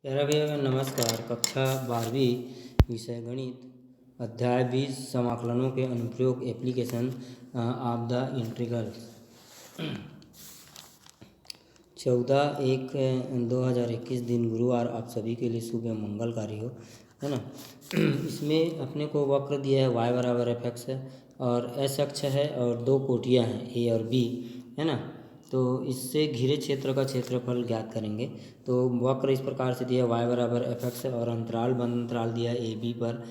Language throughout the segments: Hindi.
प्यारा भैया नमस्कार। कक्षा 12वीं विषय गणित अध्याय 20 समाकलनों के अनुप्रयोग एप्लीकेशन ऑफ द इंटीग्रल 14/1/2021 दिन गुरुवार आप सभी के लिए शुभ एवं मंगलकारी हो, है ना। इसमें अपने को वक्र दिया है y बराबर एफ एक्स है और एस अक्ष है और दो कोटियाँ हैं ए और बी, है ना। तो इससे घिरे क्षेत्र का क्षेत्रफल ज्ञात करेंगे। तो वक्र इस प्रकार से दिया y बराबर एफ एक्स और अंतराल बंद अंतराल दिया है ए बी पर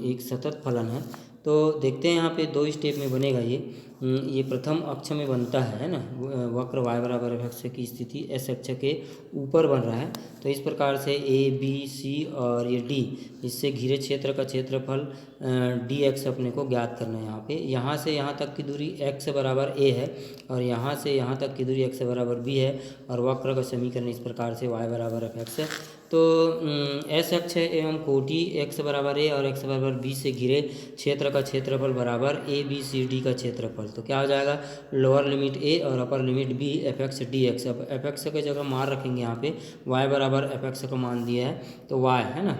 एक सतत फलन है। तो देखते हैं यहाँ पे दो स्टेप में बनेगा ये प्रथम अक्ष में बनता है ना। वक्र y बराबर एफ एक्स की स्थिति एस अक्ष के ऊपर बन रहा है। तो इस प्रकार से ए बी सी और ये डी, इससे घिरे क्षेत्र का क्षेत्रफल डी एक्स अपने को ज्ञात करना है। यहाँ से यहाँ तक की दूरी x बराबर a है और यहाँ से यहाँ तक की दूरी x बराबर b है और वक्र का समीकरण इस प्रकार से y बराबर एफ एक्स है। तो एस अक्ष एवं कोटि x बराबर a और x बराबर b से घिरे क्षेत्र का क्षेत्रफल बराबर ए बी सी डी का क्षेत्रफल। तो क्या हो जाएगा, लोअर लिमिट a और upper limit b F X D x. अब एफ एक्स की जगह मान रखेंगे यहाँ पे y बराबर एफ एक्स का मान दिया है तो y है ना।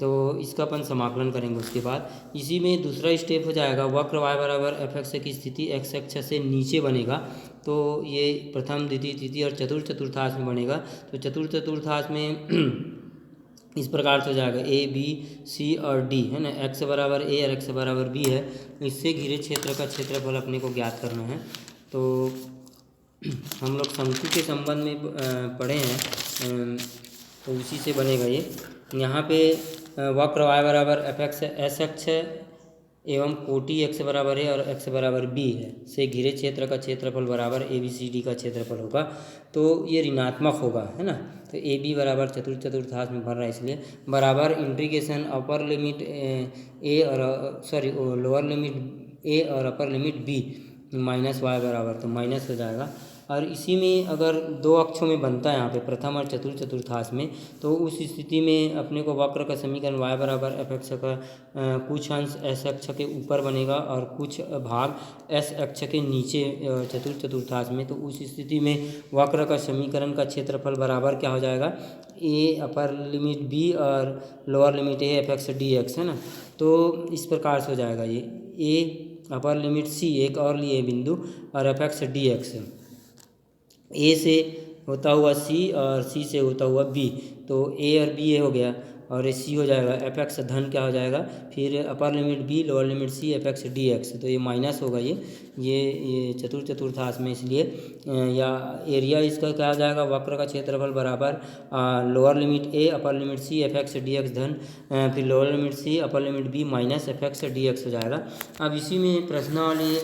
तो इसका अपन समाकलन करेंगे। उसके बाद इसी में दूसरा स्टेप हो जाएगा, वक्र y बराबर एफ एक्स की स्थिति x अक्ष से नीचे बनेगा। तो ये प्रथम द्वितीय तृतीय और चतुर्थांश में बनेगा। तो चतुर्थांश में इस प्रकार से हो जाएगा ए बी सी और डी, है ना। x बराबर a और x बराबर b है। इससे घिरे क्षेत्र का क्षेत्रफल अपने को ज्ञात करना है। तो हम लोग शंकु के संबंध में पढ़े हैं, तो उसी से बनेगा ये। यहाँ पे वक्र y बराबर एफ एक्स एस अक्ष एवं कोटि x बराबर है और x बराबर b है से घिरे क्षेत्र का क्षेत्रफल बराबर ए बी सी डी का क्षेत्रफल होगा। तो ये ऋणात्मक होगा, है ना। तो ए बी बराबर चतुर्थांश में भर रहा है इसलिए बराबर इंटीग्रेशन अपर लिमिट ए और लोअर लिमिट ए और upper limit B minus Y बराबर, तो माइनस हो जाएगा। और इसी में अगर दो अक्षों में बनता है यहाँ पे प्रथम और चतुर्थांश में, तो उस स्थिति में अपने को वक्र का समीकरण y बराबर एफ एक्स का कुछ अंश एस अक्ष के ऊपर बनेगा और कुछ भाग एस अक्ष के नीचे चतुर्थांश में। तो उस स्थिति में वक्र का समीकरण का क्षेत्रफल बराबर क्या हो जाएगा, ए अपर लिमिट b और lower limit A F X D x, है ना। तो इस प्रकार से हो जाएगा ये ए अपर लिमिट सी, एक और लिए बिंदु, और एफ एक्स डी एक्स, ए से होता हुआ सी और सी से होता हुआ बी। तो ए और बी ए हो गया और सी हो जाएगा एफ एक्स धन क्या हो जाएगा, फिर upper limit B lower limit C F X D X. तो ये माइनस होगा ये चतुर्थांश में, इसलिए या एरिया इसका क्या हो जाएगा, वक्र का क्षेत्रफल बराबर lower limit A upper limit C F X D X धन फिर lower limit C upper limit B minus F X D X हो जाएगा। अब इसी में प्रश्नावली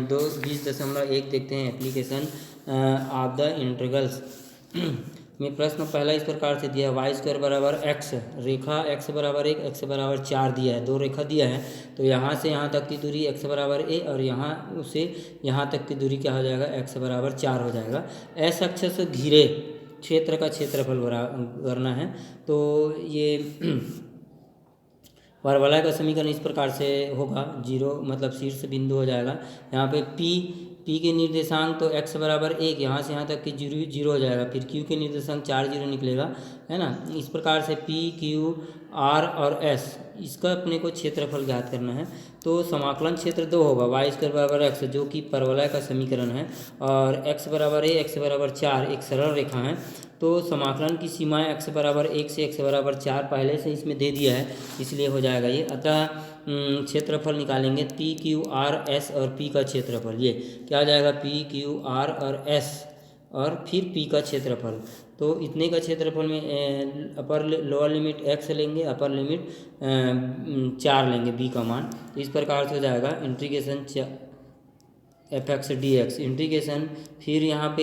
20.1 देखते हैं, एप्लीकेशन ऑफ द इंटीग्रल्स में प्रश्न पहला इस प्रकार से दिया है, वाई स्क्वायर बराबर एक्स, रेखा x बराबर 1 x बराबर 4 दिया है, दो रेखा दिया है। तो यहाँ से यहाँ तक की दूरी x बराबर a और यहाँ से यहाँ तक की दूरी क्या हो जाएगा, x बराबर 4 हो जाएगा। एस अक्ष से घिरे क्षेत्र का क्षेत्रफल करना है। तो ये परवलय का समीकरण इस प्रकार से होगा, 0 मतलब शीर्ष बिंदु हो जाएगा। यहाँ पे P के निर्देशांक तो x बराबर 1, यहाँ से यहाँ तक की जीरो हो जाएगा। फिर Q के निर्देशांक 4 0 निकलेगा, है ना। इस प्रकार से P Q R और S इसका अपने को क्षेत्रफल ज्ञात करना है। तो समाकलन क्षेत्र 2 होगा, वाई स्क्वायर बराबर एक्स जो कि परवलय का समीकरण है, और x बराबर a x बराबर 4 एक सरल रेखा है। तो समाकलन की सीमाएं x बराबर 1 से x बराबर 4 पहले से इसमें दे दिया है, इसलिए हो जाएगा ये। अतः क्षेत्रफल निकालेंगे P Q R S और P का क्षेत्रफल, ये क्या हो जाएगा, P Q R और S और फिर P का क्षेत्रफल। तो इतने का क्षेत्रफल में अपर लोअर लिमिट x लेंगे, अपर लिमिट 4 लेंगे b का मान। तो इस प्रकार से हो जाएगा integration F X D x integration, फिर यहाँ पे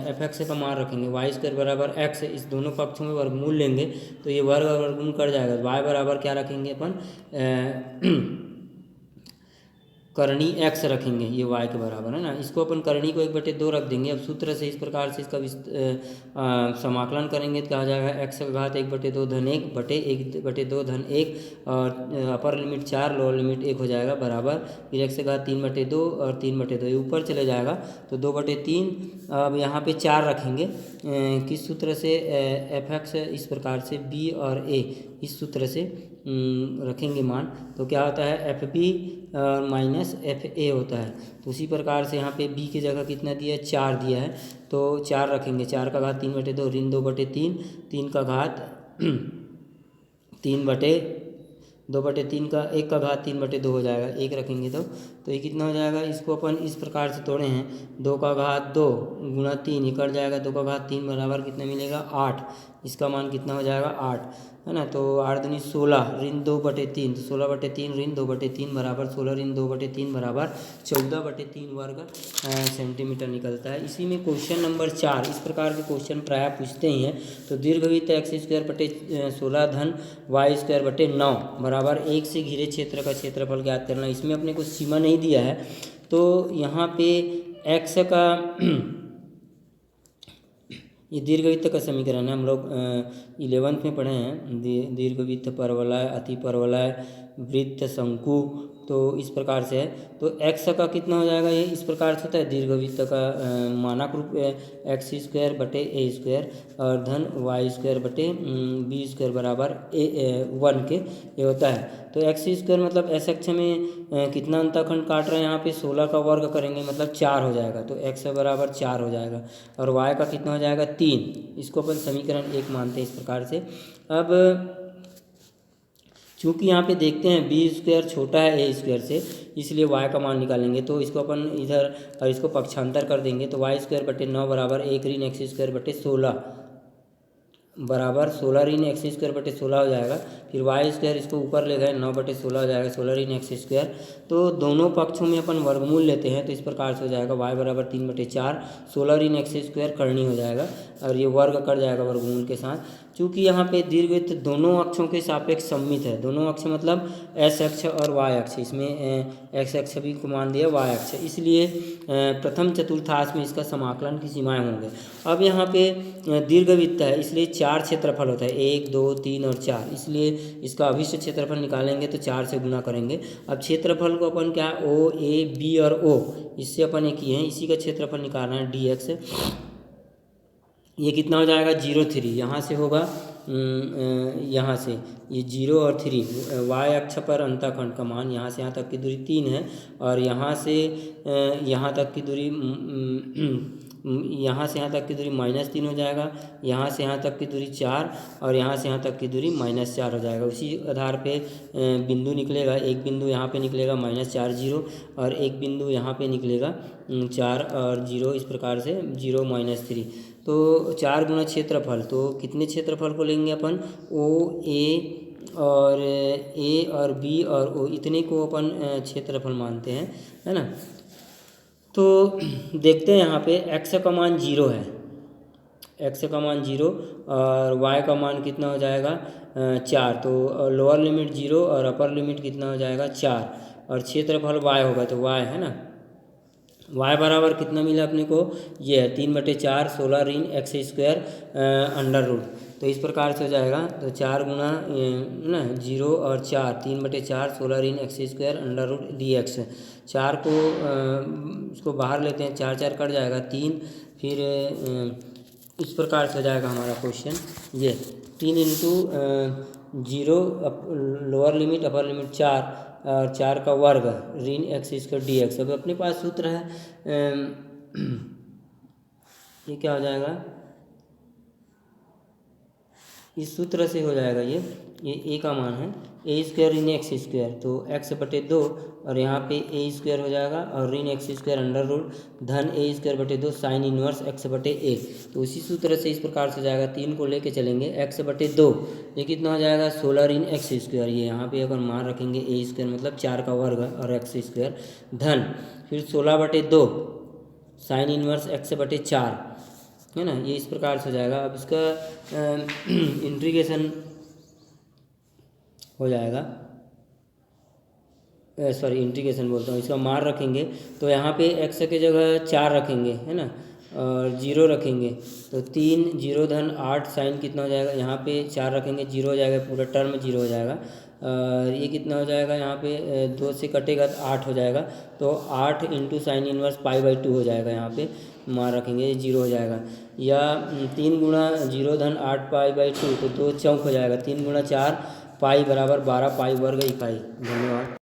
एफ एक्स का मान रखेंगे वाई स्क्वायर बराबर एक्स, इस दोनों पक्षों में वर्गमूल लेंगे तो ये वर्ग वर्गमूल कर जाएगा। वाई बराबर क्या रखेंगे अपन करणी x रखेंगे, ये y के बराबर है ना। इसको अपन करणी को 1/2 रख देंगे। अब सूत्र से इस प्रकार से इसका समाकलन करेंगे तो कहा जाएगा x का घात 1/2 धन 1/1/2 धन 1 और अपर लिमिट 4 लोअर लिमिट 1 हो जाएगा बराबर, फिर x का घात 3/2 और 3/2 ये ऊपर चले जाएगा तो 2/3। अब यहाँ पे 4 रखेंगे किस सूत्र से, fx इस प्रकार से b और a इस सूत्र से रखेंगे मान, तो क्या होता है F B minus F A होता है। तो उसी प्रकार से यहाँ पे b की जगह कितना दिया है, 4 दिया है तो 4 रखेंगे। 4 का घात 3/2 ऋण 2/3, 3 का घात 2/3 का 1 का घात 3/2 हो जाएगा, 1 रखेंगे तो ये कितना हो जाएगा। इसको अपन इस प्रकार से तोड़े हैं, 2 का घात 2 गुणा 3 ये कट जाएगा, 2 का घात 3 बराबर कितना मिलेगा 8, इसका मान कितना हो जाएगा 8 है ना। तो 8 दूनी 16 ऋण 2/3, तो 16/3 ऋण 2/3 बराबर 16 ऋण 2/3 बराबर 14/3 वर्ग सेंटीमीटर निकलता है। इसी में क्वेश्चन नंबर 4 इस प्रकार के क्वेश्चन प्रायः पूछते ही हैं। तो दीर्घवृत्त x² धन y²/9 बराबर 1 से घिरे क्षेत्र का क्षेत्रफल ज्ञात करना। इसमें अपने को सीमा नहीं दिया है तो यहाँ पे x का ये दीर्घवृत्त का समीकरण है, हम लोग 11th में पढ़े हैं, दीर्घवृत्त परवलय अति परवलय वृत्त शंकु, तो इस प्रकार से है। तो x का कितना हो जाएगा, ये इस प्रकार से होता है दीर्घवृत्त का मानक रूप x²/a² और धन y²/b² बराबर 1 के ये होता है। तो x² मतलब s अक्ष में कितना अंतःखंड काट रहे हैं, यहाँ पे 16 का वर्ग करेंगे मतलब 4 हो जाएगा, तो x बराबर 4 हो जाएगा और y का कितना हो जाएगा 3। इसको अपन समीकरण 1 मानते हैं इस प्रकार से। अब चूँकि यहाँ पे देखते हैं b² छोटा है a² से, इसलिए y का मान निकालेंगे। तो इसको अपन इधर और इसको पक्षांतर कर देंगे तो y²/9 बराबर 1 ऋण x²/16 बराबर 16 ऋण x²/16 हो जाएगा। फिर y² इसको ऊपर ले गए 9/16 हो जाएगा, 16 ऋण x²। तो दोनों पक्षों में अपन वर्गमूल लेते हैं तो इस प्रकार से हो जाएगा y बराबर 3/4, 16 ऋण x² करनी हो जाएगा और ये वर्ग कर जाएगा वर्गमूल के साथ। चूँकि यहाँ पे दीर्घवृत्त दोनों अक्षों के सापेक्ष सममित है, दोनों अक्ष मतलब s अक्ष और y अक्ष, इसमें x अक्ष भी को मान दिया y अक्ष, इसलिए प्रथम चतुर्थांश में इसका समाकलन की सीमाएं होंगे। अब यहाँ पे दीर्घवृत्त है इसलिए 4 क्षेत्रफल होता है, 1 2 3 और 4, इसलिए इसका अभिष्ट क्षेत्रफल निकालेंगे तो 4 से गुना करेंगे। अब क्षेत्रफल को अपन क्या o a b और o इससे अपन एक किए हैं, इसी का क्षेत्रफल निकालना है dx। ये कितना हो जाएगा 0 3, यहाँ से होगा यहाँ से ये 0 और 3, y अक्ष पर अंतःखंड का मान यहाँ से यहाँ तक की दूरी 3 है और यहाँ से यहाँ तक की दूरी यहाँ से यहाँ तक की दूरी -3 हो जाएगा, यहाँ से यहाँ तक की दूरी 4 और यहाँ से यहाँ तक की दूरी -4 हो जाएगा। उसी आधार पे बिंदु निकलेगा, एक बिंदु यहाँ पे निकलेगा -4 0 और एक बिंदु यहाँ पे निकलेगा 4 और 0, इस प्रकार से 0 -3। तो 4 गुना क्षेत्रफल, तो कितने क्षेत्रफल को लेंगे अपन ओ ए और बी और ओ, इतने को अपन क्षेत्रफल मानते हैं है ना। तो देखते हैं यहाँ पे x का मान 0 है, x का मान 0 और y का मान कितना हो जाएगा 4, तो लोअर लिमिट 0 और अपर लिमिट कितना हो जाएगा 4 और क्षेत्रफल y होगा तो y है ना। y बराबर कितना मिला अपने को, ये है 3/4 16 ऋण x² अंडर रूट, तो इस प्रकार से हो जाएगा। तो 4 गुना ना 0 और 4 3/4 16 ऋण x² अंडर रूट dx। 4 को इसको बाहर लेते हैं, 4 4 कट जाएगा 3, फिर इस प्रकार से हो जाएगा हमारा क्वेश्चन। ये 3 into 0 lower limit upper limit 4 और 4 का वर्ग ऋण x² dx। अब अपने पास सूत्र है ये क्या हो जाएगा, इस सूत्र से हो जाएगा ये a का मान है a² ऋण x², तो x/2 और यहाँ पे a² हो जाएगा और ऋण x² अंडर रूट धन a²/2 साइन इनवर्स x/a। तो उसी सूत्र से इस प्रकार से जाएगा, 3 को लेके चलेंगे x/2 ये कितना हो जाएगा 16 ऋण x², ये यहाँ पे अगर मान रखेंगे a² मतलब 4 का वर्ग और x² धन फिर 16/2 साइन इनवर्स x/4 है ना, ये इस प्रकार से हो जाएगा। अब इसका इंटीग्रेशन हो जाएगा सॉरी इंटीग्रेशन बोलता हूँ, इसका मान रखेंगे तो यहाँ पे एक्स की जगह 4 रखेंगे, है ना, और 0 रखेंगे तो 3 0 धन 8 साइन कितना हो जाएगा, यहाँ पे 4 रखेंगे 0 हो जाएगा, पूरा टर्म 0 हो जाएगा। ये कितना हो जाएगा, यहाँ पे 2 से कटेगा तो 8 हो जाएगा, तो 8 इंटू साइन इनवर्स π/2 हो जाएगा, यहाँ पे मान रखेंगे ये 0 हो जाएगा। या 3 गुणा 0 धन 8 π/2 तो 2 चौक हो जाएगा, 3 गुणा 4 पाई बराबर 12 पाई वर्ग इकाई। धन्यवाद।